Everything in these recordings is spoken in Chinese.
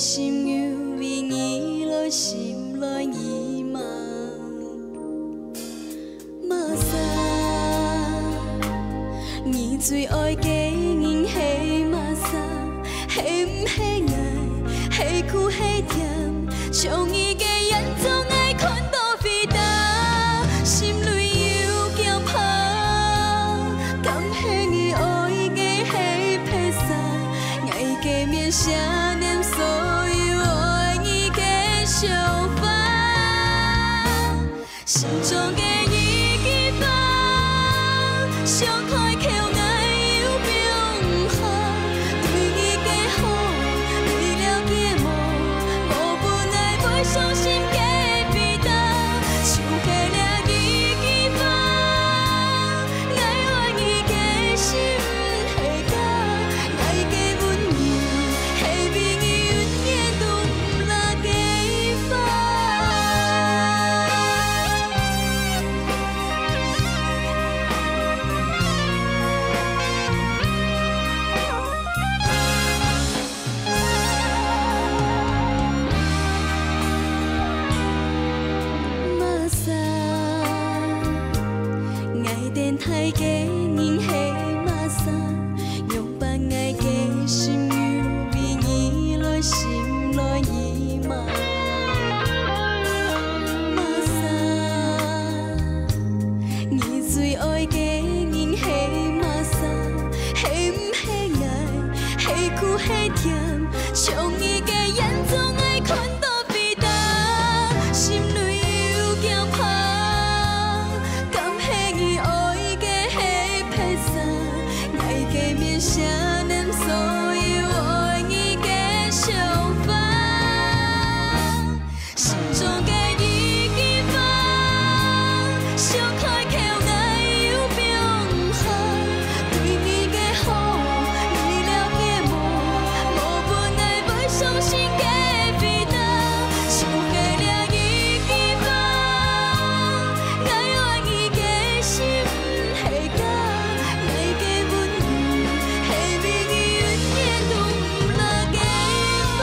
心犹未移落心内意梦，马萨，你最爱的人是马萨，是唔是爱，是苦是甜，将伊的眼中爱看到飞达，心里有惊怕，甘是你爱的是披萨，爱的面想念所有爱你的想法，心中的一枝花，想开口爱有冰河，对你的好，你了解无？无本来袂伤心的彼答，像下了一枝花，爱我你的心下甲，爱的温柔，下面永远都不落地方。马萨，爱电台的人是马萨，用放爱的心犹未移落心内意梦。马萨，你最爱的人是马萨，是唔是爱，是苦是甜，将伊的眼中爱看到飞达，心里有惊怕，甘是你爱的是披萨，爱的面想念所有爱你的想法，心中的一枝花，想开口爱有冰河，对你的好，你了解无？无本来袂伤心的彼答，像下了一枝花，爱我你的心下甲，爱的温柔，下面永远都不落地方。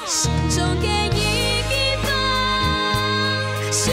心中的一枝花，想